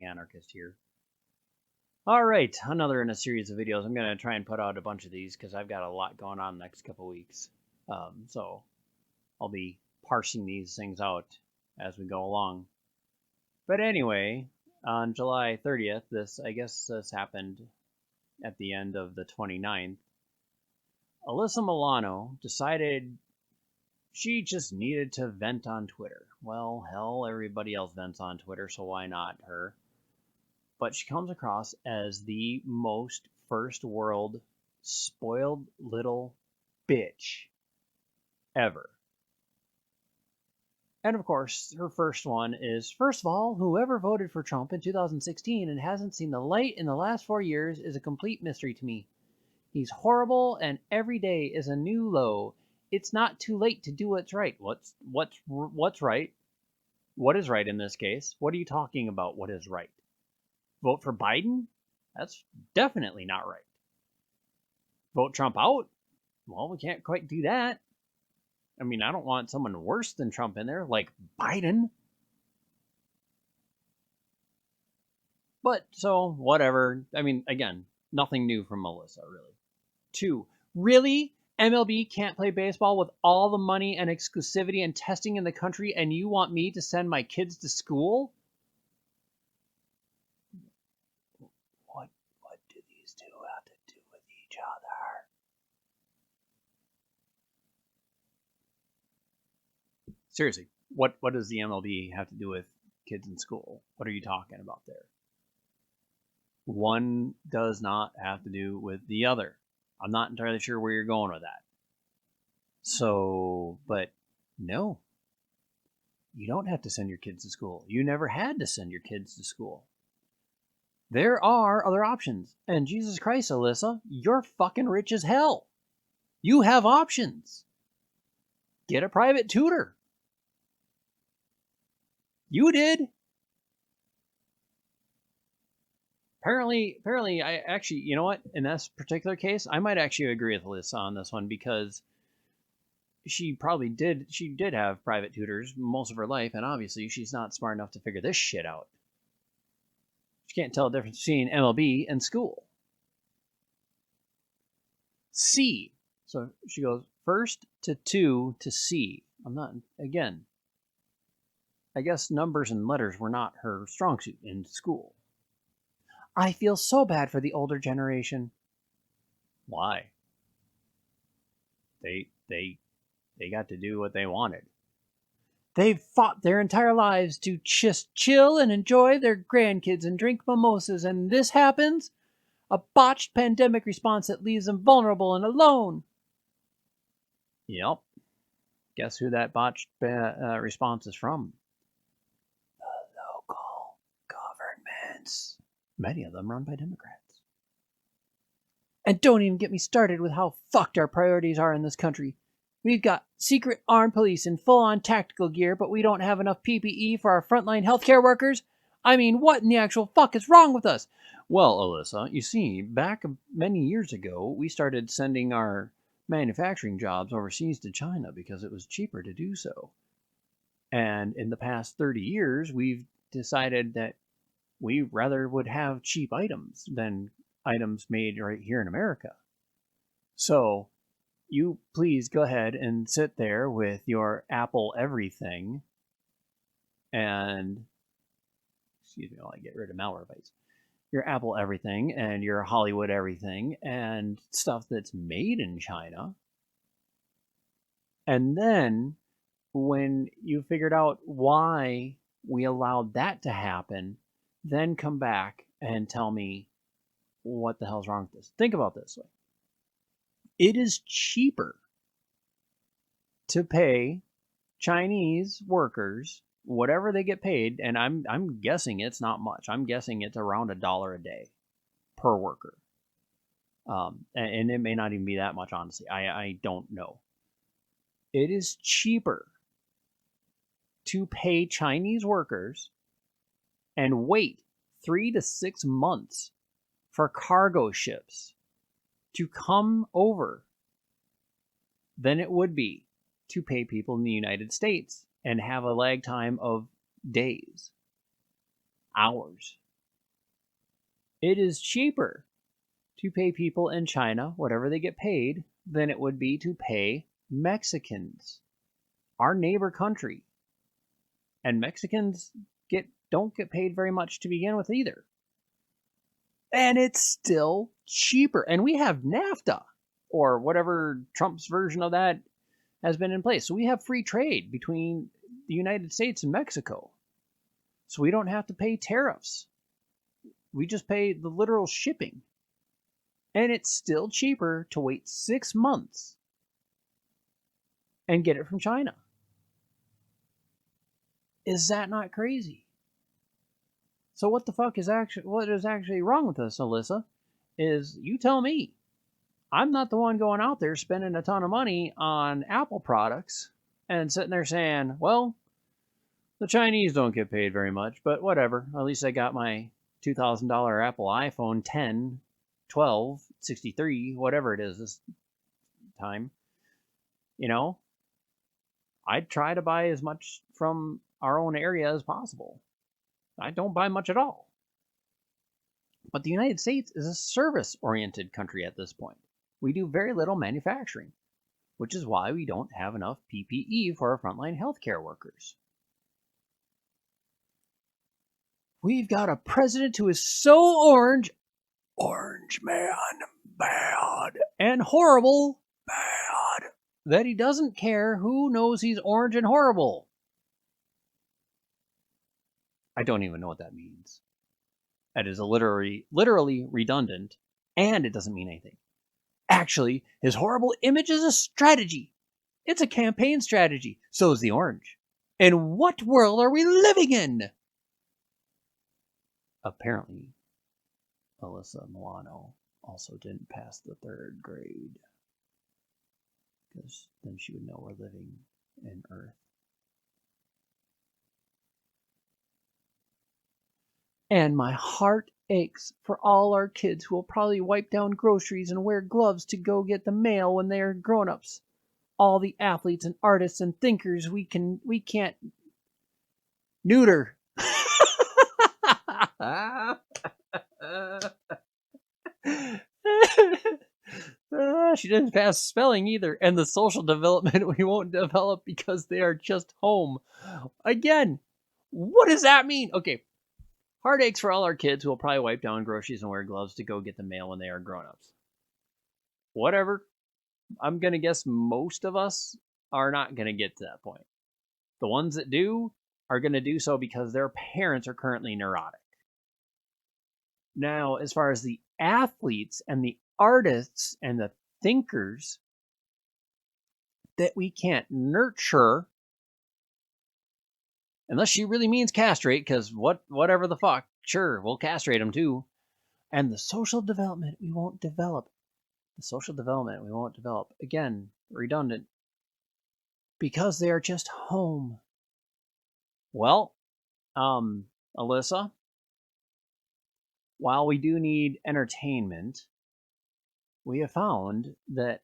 Anarchist here. Alright, another in a series of videos. I'm going to try and put out a bunch of these because I've got a lot going on the next couple weeks. So I'll be parsing these things out as we go along. But anyway, on July 30th, this happened at the end of the 29th, Alyssa Milano decided she just needed to vent on Twitter. Well, hell, everybody else vents on Twitter, so why not her? But she comes across as the most first world spoiled little bitch ever. And of course, her first one is, first of all, whoever voted for Trump in 2016 and hasn't seen the light in the last 4 years is a complete mystery to me. He's horrible, and every day is a new low. It's not too late to do what's right. What's right? What is right in this case? What are you talking about? What is right? Vote for Biden? That's definitely not right. Vote Trump out? Well, we can't quite do that. I mean, I don't want someone worse than Trump in there, like Biden. But, so, whatever. I mean, again, nothing new from Melissa, really. 2. Really? MLB can't play baseball with all the money and exclusivity and testing in the country, and you want me to send my kids to school? What do these two have to do with each other? Seriously, what does the MLB have to do with kids in school? What are you talking about there? One does not have to do with the other. I'm not entirely sure where you're going with that. So, but no, you don't have to send your kids to school. You never had to send your kids to school. There are other options. And Jesus Christ, Alyssa, you're fucking rich as hell. You have options. Get a private tutor. You did. Apparently, I actually, you know what? In this particular case, I might actually agree with Alyssa on this one because she did have private tutors most of her life, and obviously she's not smart enough to figure this shit out. She can't tell the difference between MLB and school. C. So she goes first to 2 to C. I'm not, again, I guess numbers and letters were not her strong suit in school. I feel so bad for the older generation. Why? They got to do what they wanted. They've fought their entire lives to just chill and enjoy their grandkids and drink mimosas, and this happens? A botched pandemic response that leaves them vulnerable and alone. Yep. Guess who that botched response is from? The local governments. Many of them run by Democrats. And don't even get me started with how fucked our priorities are in this country. We've got secret armed police in full-on tactical gear, but we don't have enough PPE for our frontline healthcare workers? I mean, what in the actual fuck is wrong with us? Well, Alyssa, you see, back many years ago, we started sending our manufacturing jobs overseas to China because it was cheaper to do so. And in the past 30 years, we've decided that we rather would have cheap items than items made right here in America. So, you please go ahead and sit there with your Apple everything and, excuse me while I get rid of malware bytes, your Apple everything and your Hollywood everything and stuff that's made in China. And then when you figured out why we allowed that to happen, then come back and tell me what the hell's wrong with this. Think about this way. It is cheaper to pay Chinese workers whatever they get paid, and I'm guessing it's not much. I'm guessing it's around $1 a day per worker. And it may not even be that much, honestly. I don't know. It is cheaper to pay Chinese workers and wait 3 to 6 months for cargo ships to come over than it would be to pay people in the United States and have a lag time of days, hours, It is cheaper to pay people in China whatever they get paid than it would be to pay Mexicans, our neighbor country. And Mexicans don't get paid very much to begin with either. And it's still cheaper. And we have NAFTA, or whatever Trump's version of that has been in place. So we have free trade between the United States and Mexico. So we don't have to pay tariffs. We just pay the literal shipping. And it's still cheaper to wait 6 months and get it from China. Is that not crazy? So what is actually wrong with us, Alyssa? Is you tell me. I'm not the one going out there spending a ton of money on Apple products and sitting there saying, well, the Chinese don't get paid very much, but whatever. At least I got my $2,000 Apple iPhone 10, 12, 63, whatever it is this time. You know, I'd try to buy as much from our own area as possible. I don't buy much at all. But the United States is a service-oriented country at this point. We do very little manufacturing, which is why we don't have enough PPE for our frontline healthcare workers. We've got a president who is so orange man, bad, and horrible, bad, that he doesn't care who knows he's orange and horrible. I don't even know what that means. That is literally redundant, and it doesn't mean anything. Actually, his horrible image is a strategy. It's a campaign strategy. So is the orange. And what world are we living in? Apparently, Alyssa Milano also didn't pass the 3rd grade. Because then she would know we're living in Earth. And my heart aches for all our kids who will probably wipe down groceries and wear gloves to go get the mail when they are grown-ups. All the athletes and artists and thinkers we can't neuter. She didn't pass spelling either. And the social development we won't develop because they are just home. Again, what does that mean? Okay. Heartaches for all our kids who will probably wipe down groceries and wear gloves to go get the mail when they are grown-ups. Whatever. I'm going to guess most of us are not going to get to that point. The ones that do are going to do so because their parents are currently neurotic. Now, as far as the athletes and the artists and the thinkers that we can't nurture, unless she really means castrate, because whatever the fuck, sure, we'll castrate them too. And the social development we won't develop. Again, redundant. Because they are just home. Well, Alyssa, while we do need entertainment, we have found that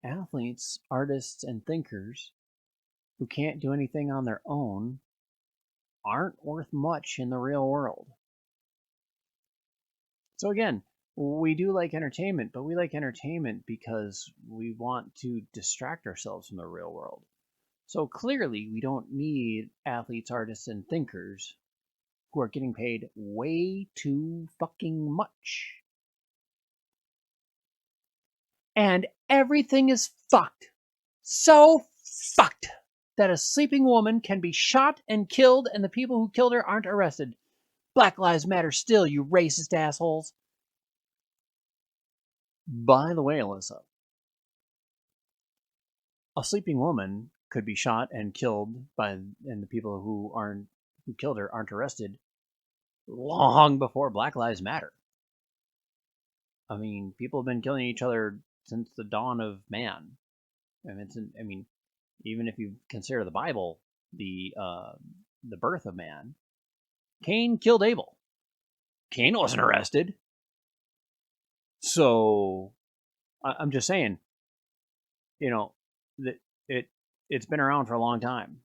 athletes, artists, and thinkers who can't do anything on their own aren't worth much in the real world. So again, we do like entertainment, but we like entertainment because we want to distract ourselves from the real world. So clearly, we don't need athletes, artists, and thinkers who are getting paid way too fucking much. And everything is fucked. So fucked that a sleeping woman can be shot and killed and the people who killed her aren't arrested. Black Lives Matter still, you racist assholes. By the way, Alyssa, a sleeping woman could be shot and killed and the people who killed her aren't arrested long before Black Lives Matter. I mean, people have been killing each other since the dawn of man. And even if you consider the Bible the birth of man, Cain killed Abel. Cain wasn't arrested. So I'm just saying, that it's been around for a long time.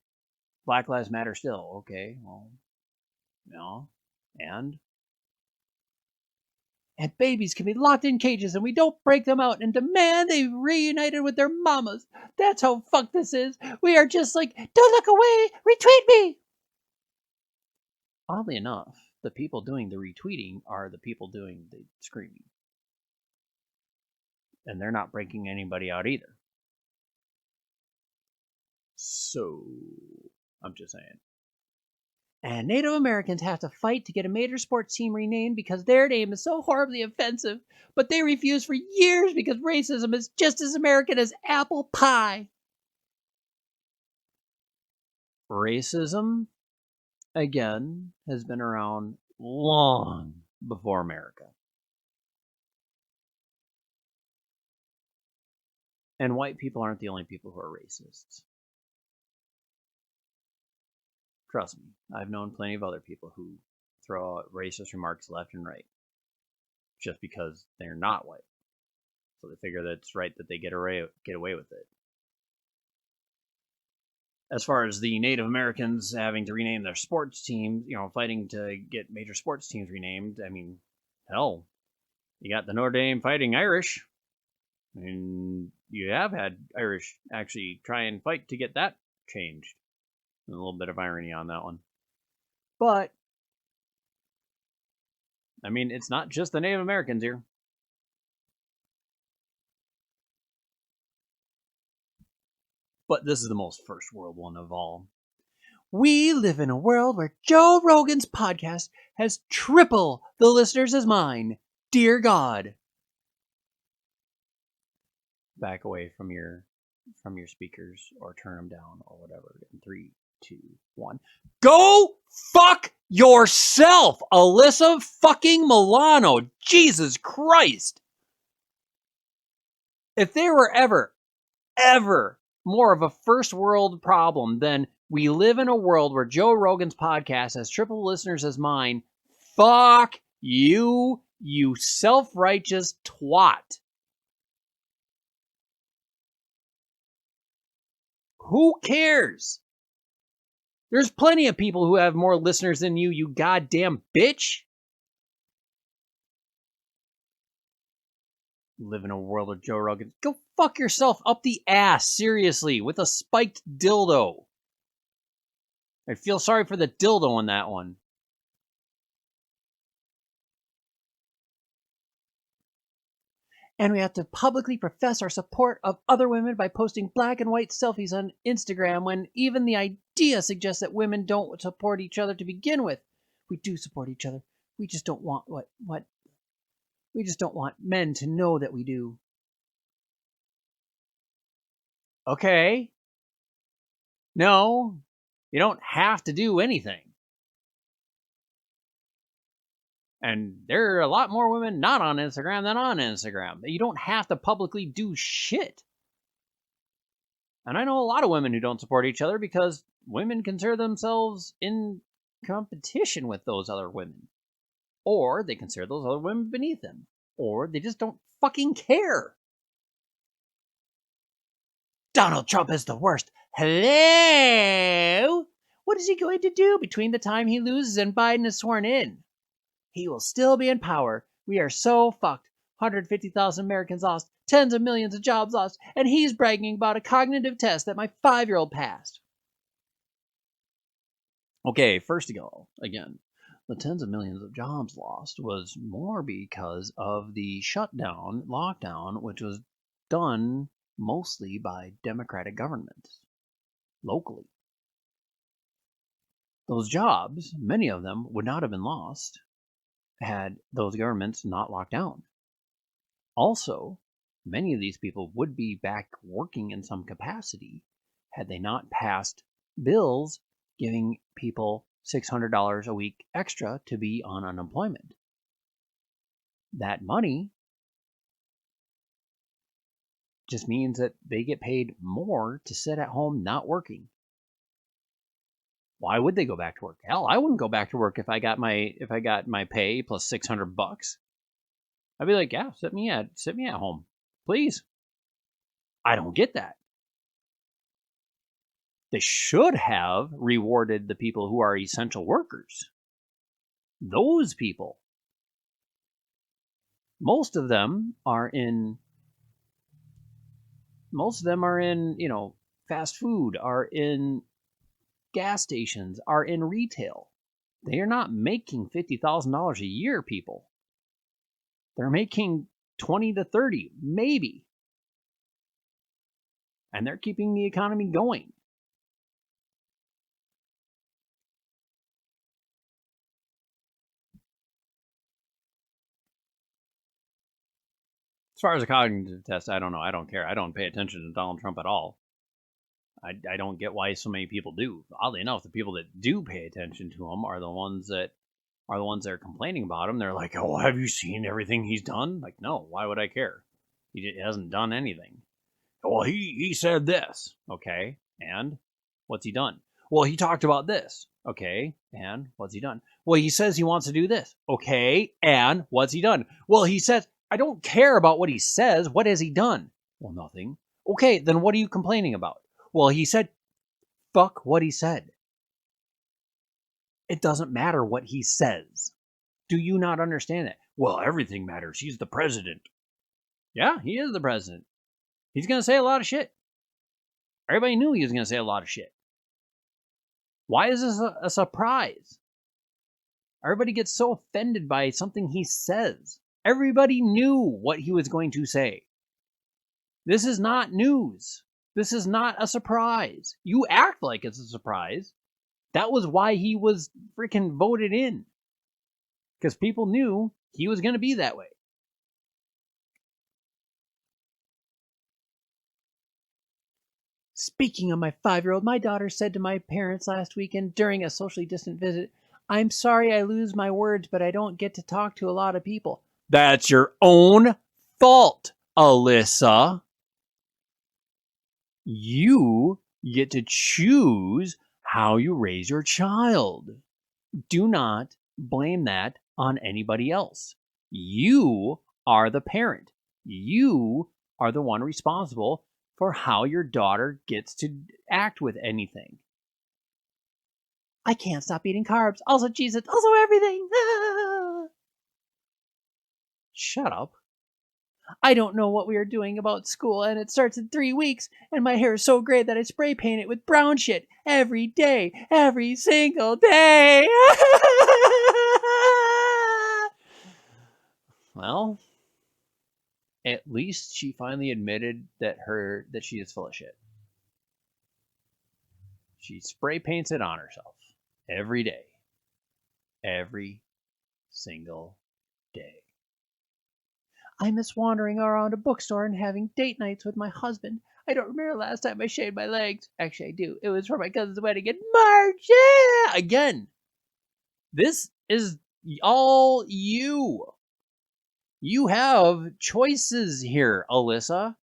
Black Lives Matter still. Okay, well, and And babies can be locked in cages and we don't break them out and demand they reunited with their mamas. That's how fucked this is. We are just like, don't look away, retweet me. Oddly enough, the people doing the retweeting are the people doing the screaming. And they're not breaking anybody out either. So, I'm just saying. And Native Americans have to fight to get a major sports team renamed because their name is so horribly offensive, but they refuse for years because racism is just as American as apple pie. Racism, again, has been around long before America. And white people aren't the only people who are racists. Trust me, I've known plenty of other people who throw out racist remarks left and right just because they're not white. So they figure that it's right that they get away with it. As far as the Native Americans having to rename their sports team, fighting to get major sports teams renamed, I mean, hell, you got the Notre Dame Fighting Irish. And you have had Irish actually try and fight to get that changed. A little bit of irony on that one. But, I mean, it's not just the Native Americans here. But this is the most first world one of all. We live in a world where Joe Rogan's podcast has triple the listeners as mine. Dear God. Back away from your speakers or turn them down or whatever. In 3, 2, 1. Go fuck yourself, Alyssa fucking Milano. Jesus Christ. If there were ever more of a first world problem than we live in a world where Joe Rogan's podcast has triple listeners as mine, fuck you, you self-righteous twat. Who cares? There's plenty of people who have more listeners than you, you goddamn bitch. Live in a world of Joe Rogan. Go fuck yourself up the ass, seriously, with a spiked dildo. I feel sorry for the dildo on that one. And we have to publicly profess our support of other women by posting black and white selfies on Instagram when even the idea suggests that women don't support each other to begin with. We do support each other. We just don't want we just don't want men to know that we do. Okay. No, you don't have to do anything. And there are a lot more women not on Instagram than on Instagram. You don't have to publicly do shit. And I know a lot of women who don't support each other because women consider themselves in competition with those other women. Or they consider those other women beneath them. Or they just don't fucking care. Donald Trump is the worst. Hello? What is he going to do between the time he loses and Biden is sworn in? He will still be in power. We are so fucked. 150,000 Americans lost, tens of millions of jobs lost, and he's bragging about a cognitive test that my 5-year-old passed. Okay, first of all, again, the tens of millions of jobs lost was more because of the lockdown, which was done mostly by Democratic governments locally. Those jobs, many of them, would not have been lost had those governments not locked down. Also, many of these people would be back working in some capacity had they not passed bills giving people $600 a week extra to be on unemployment. That money just means that they get paid more to sit at home not working. Why would they go back to work? Hell, I wouldn't go back to work if I got my pay plus $600. I'd be like, yeah, sit me at home, please. I don't get that. They should have rewarded the people who are essential workers. Those people. Most of them are in fast food, are in gas stations, are in retail. They are not making $50,000 a year, people. They're making 20 to 30, maybe. And they're keeping the economy going. As far as a cognitive test, I don't know. I don't care. I don't pay attention to Donald Trump at all. I don't get why so many people do. Oddly enough, the people that do pay attention to him are the ones that are complaining about him. They're like, "Oh, have you seen everything he's done?" Like, no. Why would I care? He hasn't done anything. Well, he said this. Okay, and what's he done? Well, he talked about this. Okay, and what's he done? Well, he says he wants to do this. Okay, and what's he done? Well, he says, I don't care about what he says. What has he done? Well, nothing. Okay, then what are you complaining about? Well, he said, fuck what he said. It doesn't matter what he says. Do you not understand that? Well, everything matters. He's the president. Yeah, he is the president. He's going to say a lot of shit. Everybody knew he was going to say a lot of shit. Why is this a surprise? Everybody gets so offended by something he says. Everybody knew what he was going to say. This is not news. This is not a surprise. You act like it's a surprise. That was why he was freaking voted in. Because people knew he was going to be that way. Speaking of my 5-year-old, my daughter said to my parents last weekend during a socially distant visit, I'm sorry I lose my words, but I don't get to talk to a lot of people. That's your own fault, Alyssa. You get to choose how you raise your child. Do not blame that on anybody else. You are the parent. You are the one responsible for how your daughter gets to act with anything. I can't stop eating carbs. Also Jesus. Also everything. Shut up. I don't know what we are doing about school, and it starts in 3 weeks, and my hair is so gray that I spray paint it with brown shit every day, every single day. Well, at least she finally admitted that she is full of shit. She spray paints it on herself every day. Every single day. I miss wandering around a bookstore and having date nights with my husband. I don't remember the last time I shaved my legs. Actually, I do. It was for my cousin's wedding in March. Yeah! Again, this is all you. You have choices here, Alyssa.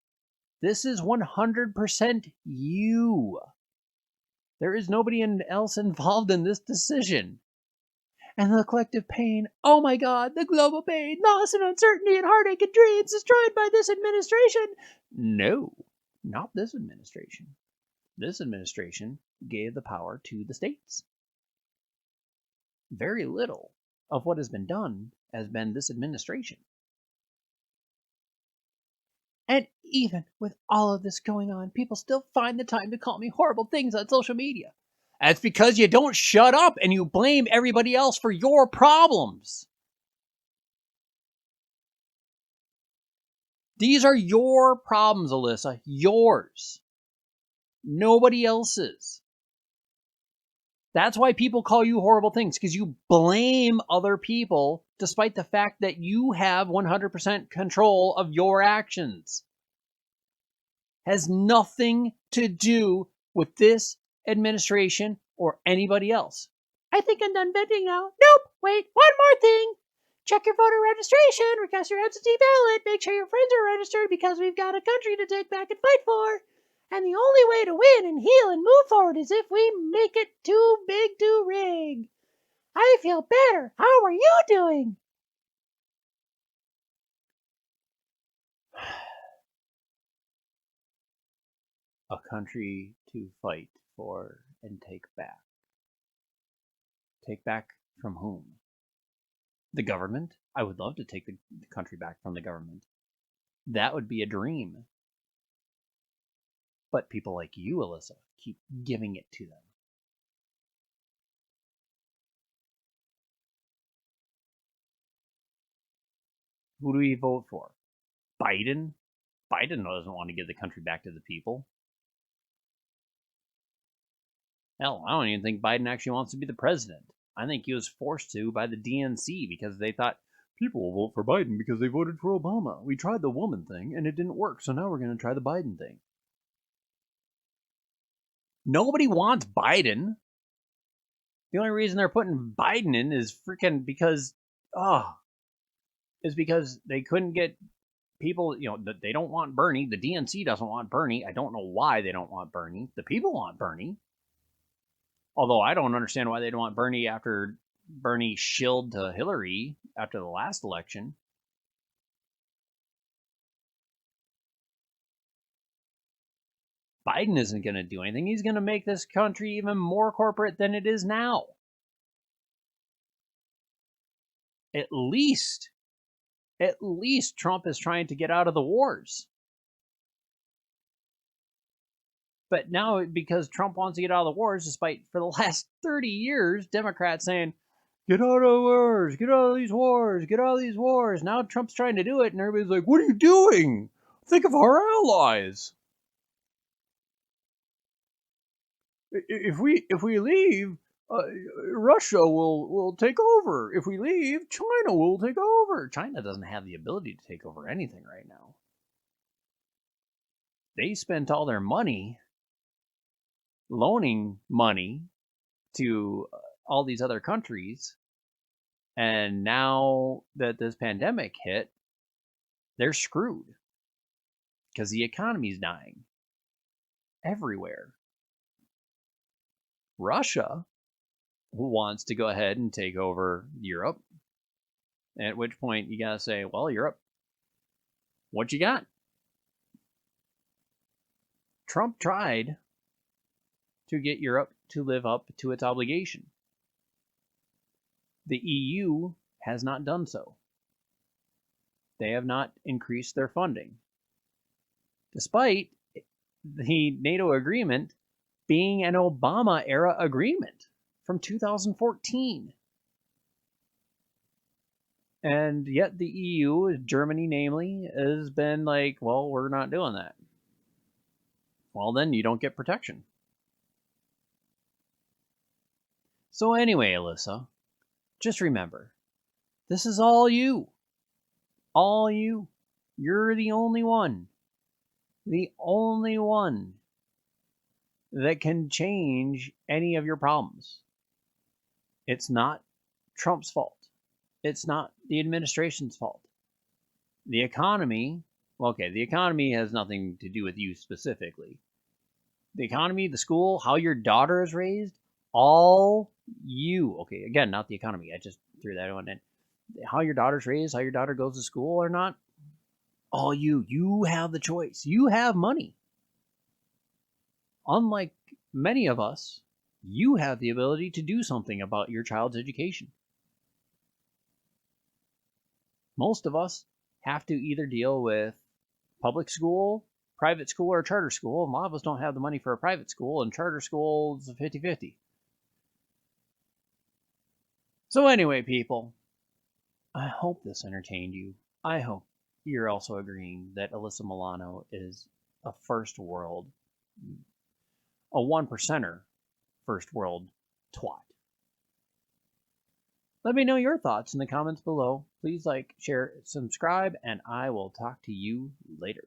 This is 100% you. There is nobody else involved in this decision. And the collective pain, oh my God, the global pain, loss and uncertainty and heartache and dreams destroyed by this administration. No, not this administration. This administration gave the power to the states. Very little of what has been done has been this administration. And even with all of this going on, people still find the time to call me horrible things on social media. That's because you don't shut up and you blame everybody else for your problems. These are your problems, Alyssa. Yours. Nobody else's. That's why people call you horrible things, because you blame other people despite the fact that you have 100% control of your actions. Has nothing to do with this administration or anybody else. I think I'm done venting now. Nope, wait, one more thing. Check your voter registration, recast your absentee ballot, make sure your friends are registered because we've got a country to take back and fight for. And the only way to win and heal and move forward is if we make it too big to rig. I feel better. How are you doing? A country to fight for and take back. Take back from whom? The government? I would love to take the country back from the government. That would be a dream. But people like you, Alyssa, keep giving it to them. Who do we vote for? Biden? Biden doesn't want to give the country back to the people. Hell, I don't even think Biden actually wants to be the president. I think he was forced to by the DNC because they thought people will vote for Biden because they voted for Obama. We tried the woman thing and it didn't work, so now we're going to try the Biden thing. Nobody wants Biden. The only reason they're putting Biden in is freaking because, is because they couldn't get people, they don't want Bernie. The DNC doesn't want Bernie. I don't know why they don't want Bernie. The people want Bernie. Although I don't understand why they don't want Bernie after Bernie shilled to Hillary after the last election. Biden isn't going to do anything. He's going to make this country even more corporate than it is now. At least Trump is trying to get out of the wars. But now, because Trump wants to get out of the wars, despite for the last 30 years, Democrats saying, get out of the wars, get out of these wars, get out of these wars. Now Trump's trying to do it, and everybody's like, what are you doing? Think of our allies. If we leave, Russia will take over. If we leave, China will take over. China doesn't have the ability to take over anything right now. They spent all their money loaning money to all these other countries, and now that this pandemic hit, they're screwed because the economy's dying everywhere. Russia wants to go ahead and take over Europe, at which point you gotta say, well, Europe, what you got? Trump tried to get Europe to live up to its obligation. The EU has not done so. They have not increased their funding, despite the NATO agreement being an Obama-era agreement from 2014. And yet the EU, Germany namely, has been like, well, we're not doing that. Well, then you don't get protection. So anyway, Alyssa, just remember, this is all you. All you. You're the only one. The only one that can change any of your problems. It's not Trump's fault. It's not the administration's fault. The economy, the economy has nothing to do with you specifically. The economy, the school, how your daughter is raised, all you. Okay, again, not the economy. I just threw that one in. How your daughter's raised, how your daughter goes to school or not, all you. You have the choice. You have money. Unlike many of us, you have the ability to do something about your child's education. Most of us have to either deal with public school, private school, or charter school. A lot of us don't have the money for a private school, and charter school is a 50-50. So anyway, people, I hope this entertained you. I hope you're also agreeing that Alyssa Milano is a first world, a one percenter first world twat. Let me know your thoughts in the comments below. Please like, share, subscribe, and I will talk to you later.